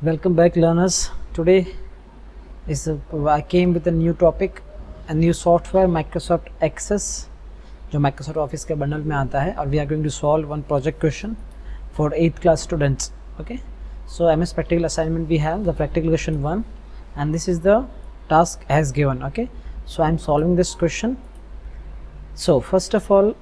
Welcome back, learners. Today I came with a new topic, a new software, Microsoft Access, जो Microsoft Office के bundle में आता है, और we are going to solve one project question for 8th class students. Okay, so MS practical assignment we have the practical question 1, and this is the task as given. Okay, so I am solving this question. So first of all,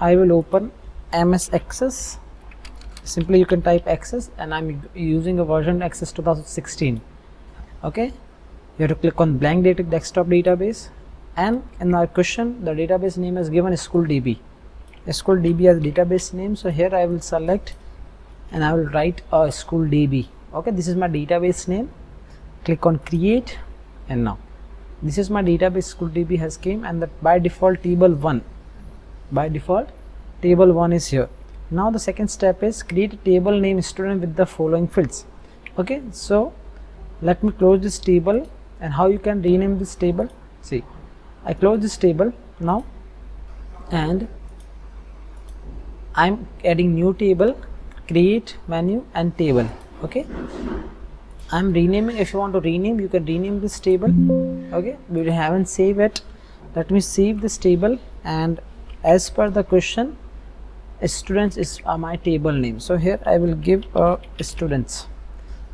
I will open MS Access. Simply you can type Access, and I'm using a version Access 2016. Okay, you have to click on blank data desktop database, and in our question the database name is given SchoolDB. SchoolDB as database name, so here I will select and I will write a SchoolDB. Okay, this is my database name. Click on create, and now this is my database. SchoolDB has came, and that by default table 1 is here. Now the second step is create a table name student with the following fields. Okay, so let me close this table, and how you can rename this table. See, I close this table now, and I'm adding new table, create menu and table. Okay, I'm renaming. If you want to rename, you can rename this table. Okay, we haven't saved it. Let me save this table, and as per the question, students is my table name, so here I will give students,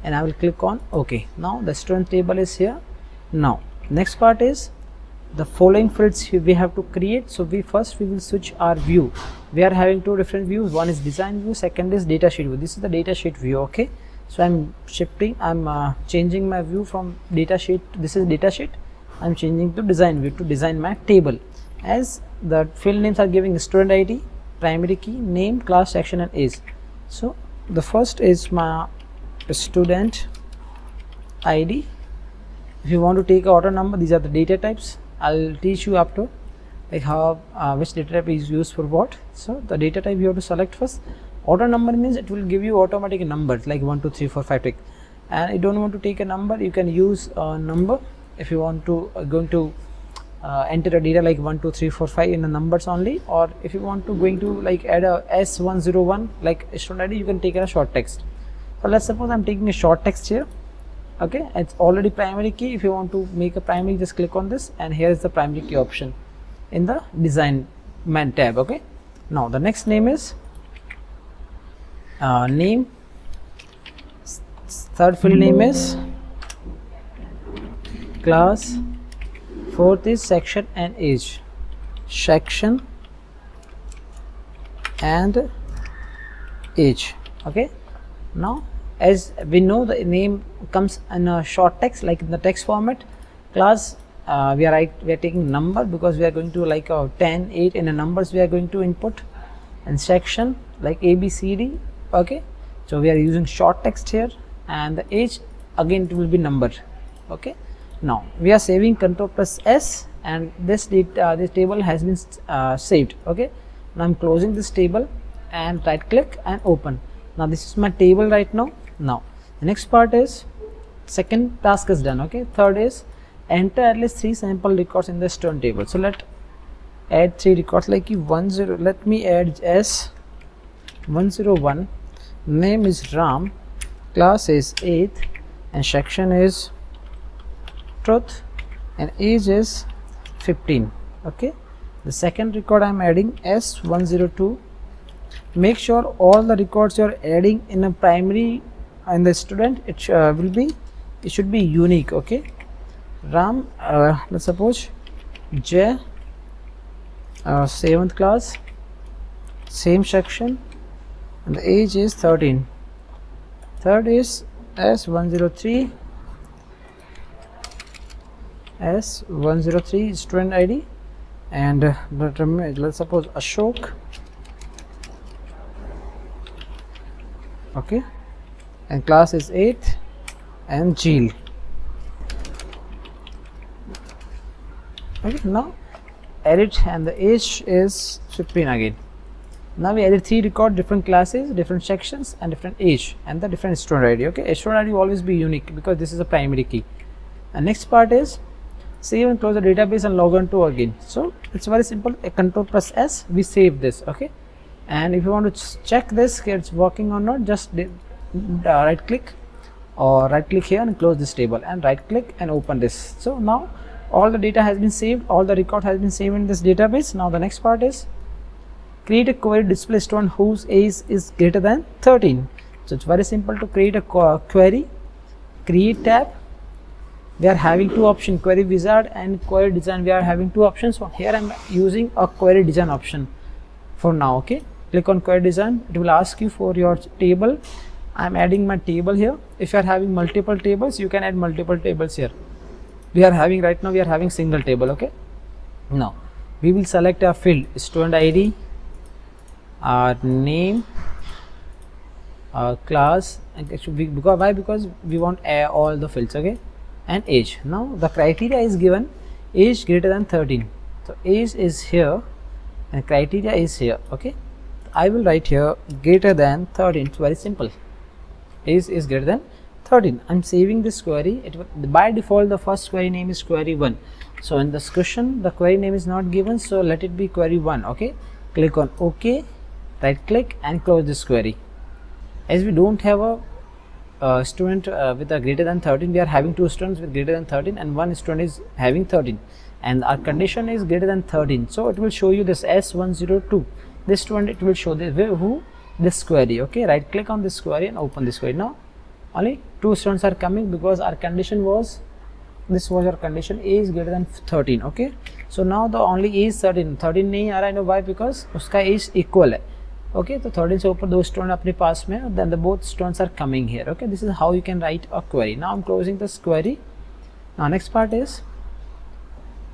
and I will click on OK. Now the student table is here. Now next part is the following fields we have to create. So we will switch our view. We are having two different views. One is design view, second is datasheet view. This is the datasheet view. Okay, so I'm changing my view from datasheet. This is datasheet. I'm changing to design view to design my table, as the field names are giving student ID, primary key, name, class, section and age. So the first is my student ID. If you want to take a auto number, these are the data types. I'll teach you up to like how which data type is used for what. So the data type you have to select first. Auto number means it will give you automatic numbers like 1 2 3 4 5 6, and you don't want to take a number, you can use a number. If you want to enter a data like 1 2 3 4 5 in the numbers only, or if you want to like add a S101 like student ID, you can take a short text. So let's suppose I'm taking a short text here. Okay, it's already primary key. If you want to make a primary, just click on this, and here is the primary key option in the design man tab. Okay, now the next name is name. Third field name is class. Fourth is section and age. Section and age. Okay, now as we know, the name comes in a short text like in the text format. Class, we are taking number because we are going to like 10 8 in the numbers we are going to input, and section like ABCD. Okay, so we are using short text here, and the age again it will be numbered. Okay, now we are saving Ctrl+S, and this table has been saved. Okay, now I'm closing this table and right click and open. Now this is my table right now. Now the next part is second task is done. Okay, third is enter at least 3 sample records in the student table. So let add 3 records like 10. Let me add S101. Name is Ram, class is 8th, and section is truth, and age is 15. Okay, the second record I'm adding S102. Make sure all the records you're adding in a primary and the student, it should be unique. Okay, Ram, let's suppose J, 7th class, same section, and the age is 13. Third is S103. S103 student ID, and let's suppose Ashok. Okay, and class is 8th, and Jeel. Okay, now edit, and the age is 15 again. Now we added 3 record, different classes, different sections, and different age, and the different student ID. Okay, student ID will always be unique because this is a primary key. And next part is save and close the database and log on to again. So it's very simple. A Ctrl+S, we save this. Okay, and if you want to check this it's working or not, just right click or right click here and close this table, and right click and open this. So now all the data has been saved, all the record has been saved in this database. Now the next part is create a query display student whose age is greater than 13. So it's very simple to create a query. Create tab, we are having two options, query wizard and query design. We are having two options. So here I'm using a query design option for now. Okay, click on query design. It will ask you for your table. I'm adding my table here. If you are having multiple tables, you can add multiple tables here. We are having right now, we are having single table. Okay, now we will select a field, student ID, our name, our class, and actually because why, because we want all the fields. Okay, and age. Now the criteria is given age greater than 13. So age is here and criteria is here. Okay, I will write here greater than 13. It's very simple. Age is greater than 13. I'm saving this query. It will, by default the first query name is query 1. So in this question the query name is not given, so let it be query 1. Okay, click on OK, right click and close this query. As we don't have a student with a greater than 13, we are having two students with greater than 13 and one student is having 13, and our condition is greater than 13. So it will show you this S102. This student, it will show this query. Okay, right click on this query and open this query. Now only two students are coming because our condition was, this was our condition, a is greater than 13. Okay, so now the only age 13 नहीं आ रहा है. I know why, because उसका age equal है. Okay, तो 13 से ऊपर दो student अपने पास में, then the both students are coming here. Okay, this is how you can write a query. Now I'm closing this query. Now next part is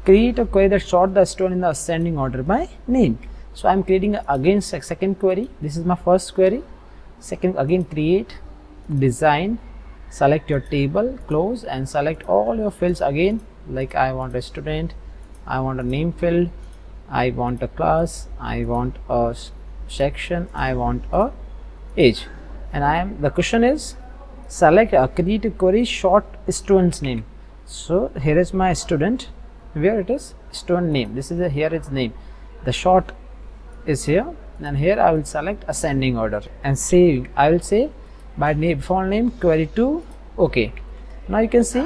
create a query that sort the student in the ascending order by name. So I'm creating again second query. This is my first query. Second, again create, design, select your table, close, and select all your fields again. Like I want a student, I want a name field, I want a class, I want a section, I want a age, and the question is select create a query short student's name. So here is my student, where it is student name. This is here its name. The short is here, and here I will select ascending order and save. I will save by name, default name query 2. Okay, now you can see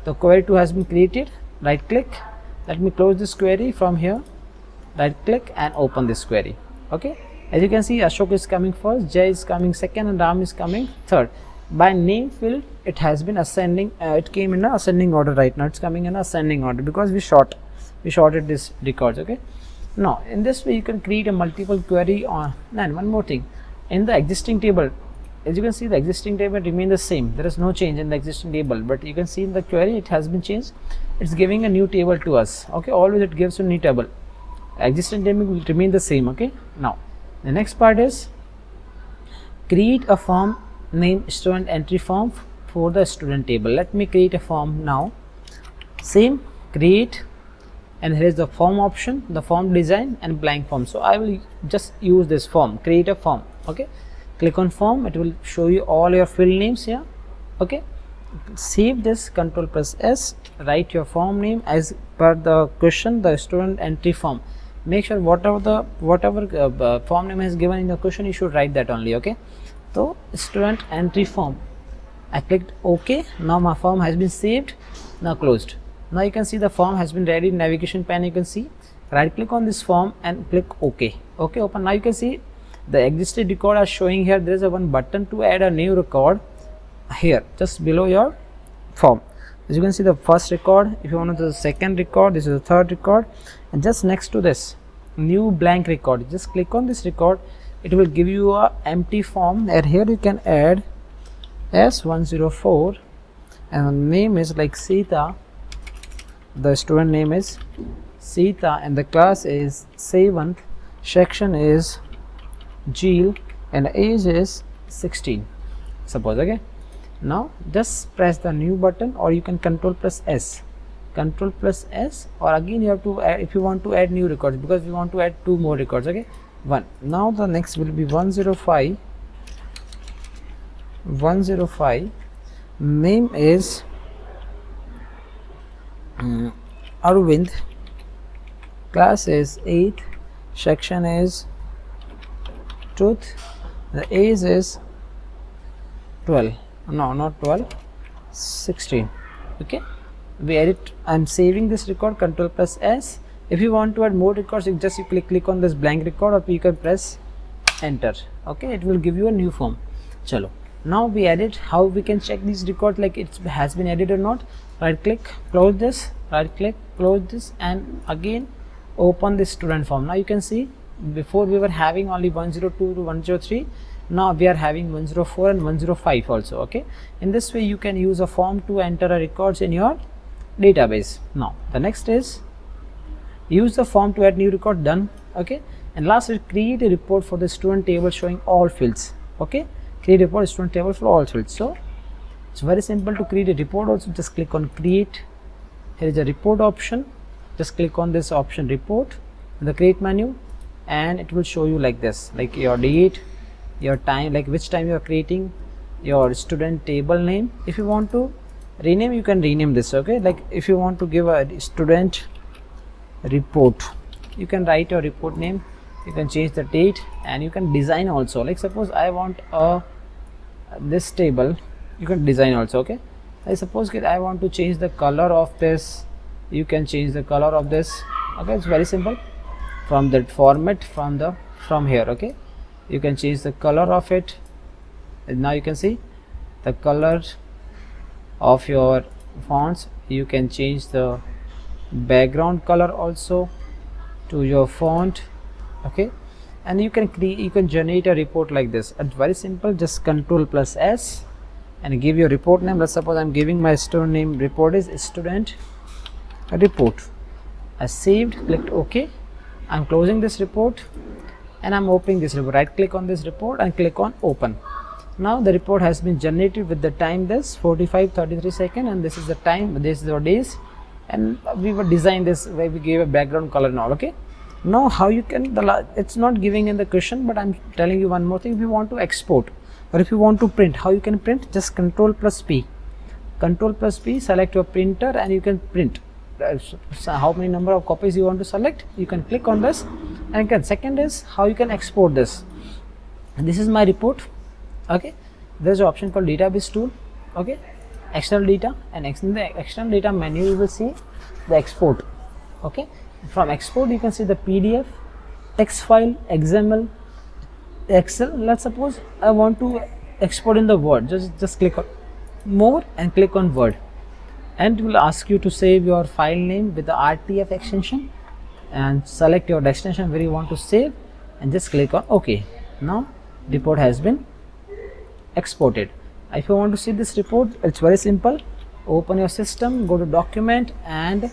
the query 2 has been created. Right click, let me close this query from here, right click and open this query. Okay, as you can see Ashok is coming first, Jay is coming second, and Ram is coming third. By name field it has been ascending, it came in a ascending order. Right now it's coming in ascending order because we shorted this records. Okay, now in this way you can create a multiple query on. And one more thing, in the existing table, as you can see the existing table remain the same. There is no change in the existing table, but you can see in the query it has been changed. It's giving a new table to us. Okay, always it gives a new table. Existing table will remain the same. Okay, now the next part is create a form name student entry form for the student table. Let me create a form now. Same, create, and here is the form option, the form design and blank form. So I will just use this form, create a form. Okay, click on form, it will show you all your field names here. Okay, save this, control plus S, write your form name as per the question, the student entry form. Make sure whatever form name is given in the question, you should write that only. Okay, so student entry form, I clicked OK. Now my form has been saved. Now closed. Now you can see the form has been ready in navigation pane. You can see, right click on this form and click OK. Okay, open. Now you can see the existing record are showing here. There is a one button to add a new record here just below your form. As you can see the first record, if you want to do the second record, this is the third record, and just next to this new blank record, just click on this record. It will give you a empty form, and here you can add S104 and the name is like Sita, the student name is Sita, and the class is 7th, section is Jill, and the age is 16 suppose. Okay, now just press the new button, or you can control plus S, or again you have to add, if you want to add new records, because we want to add two more records. Okay, one. Now the next will be 105. Name is Arvind, class is 8th, section is truth, the age is 12. no, not 12, 16. Okay, we edit. I'm saving this record, Control plus S. If you want to add more records, you just click on this blank record, or you can press enter. Okay, it will give you a new form. Chalo, now we edit. How we can check these records, like it has been edited or not? Right click, close this, right click, close this, and again open this student form. Now you can see, before we were having only 102 to 103, now we are having 104 and 105 also. Okay, in this way you can use a form to enter a records in your database. Now the next is use the form to add new record. Done. Okay, and last is create a report for the student table showing all fields. Okay, create a report student table for all fields. So it's very simple to create a report. Also, just click on create. Here is a report option. Just click on this option, report, in the create menu, and it will show you like this, like your date, your time, like which time you are creating, your student table name. If you want to rename, you can rename this. Okay, like if you want to give a student report, you can write your report name, you can change the date, and you can design also. Like suppose I want this table, you can design also. Okay, I suppose I want to change the color of this, you can change the color of this. Okay, it's very simple. From that format, from here, okay, you can change the color of it. And now you can see the color of your fonts. You can change the background color also to your font. Okay, and you can generate a report like this. It's very simple. Just Control plus S and give your report name. Let's suppose I'm giving my student name, report is student report. I saved, clicked OK. I'm closing this report and I'm opening this report. Right click on this report and click on open. Now the report has been generated with the time this 45:33 seconds, and this is the time, this is the days, and we were designed this where we gave a background color now. Okay, now how you can, it's not giving in the question, but I'm telling you one more thing. If you want to export or if you want to print, how you can print? Just Control plus P, select your printer and you can print. So how many number of copies you want to select, you can click on this. And again, second is how you can export this. And this is my report. Okay, there's an option called database tool. Okay, external data, and in the external data menu you will see the export. Okay, from export you can see the PDF, text file, XML, Excel. Let's suppose I want to export in the Word. Just click on more and click on Word, and it will ask you to save your file name with the RTF extension, and select your destination where you want to save, and just click on OK. Now report has been exported. If you want to see this report, it's very simple. Open your system, go to document, and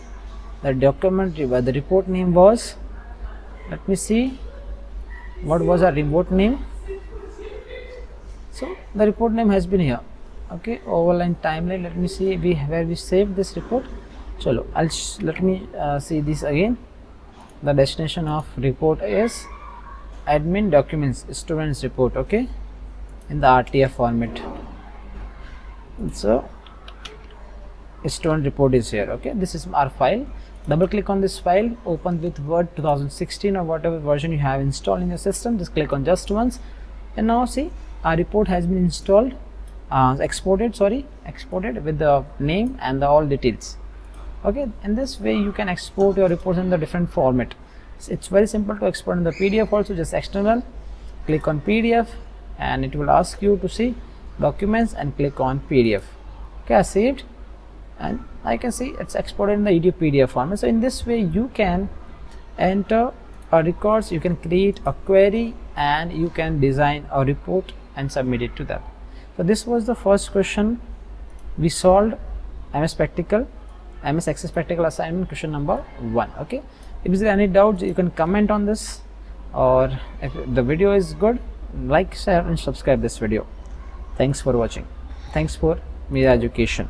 the document where the report name was, let me see what was our report name. So the report name has been here. Okay, overline timeline, let me see where we saved this report. Chalo, let me see this again. The destination of report is admin documents students report. Okay, in the RTF format. So student report is here. Okay, this is our file. Double click on this file, open with Word 2016 or whatever version you have installed in your system. Just click on just once, and now see our report has been installed, exported with the name and the all details. Okay, in this way you can export your reports in the different format. It's very simple to export in the PDF also. Just external, click on PDF, and it will ask you to see documents and click on PDF. Okay, I saved, and I can see it's exported in the PDF format. So in this way you can enter records, you can create a query, and you can design a report and submit it to them. So this was the first question we solved, MS Access Practical assignment question number 1. Okay, if there are any doubts, you can comment on this, or if the video is good, like, share and subscribe this video. Thanks for watching. Thanks for Meera Education.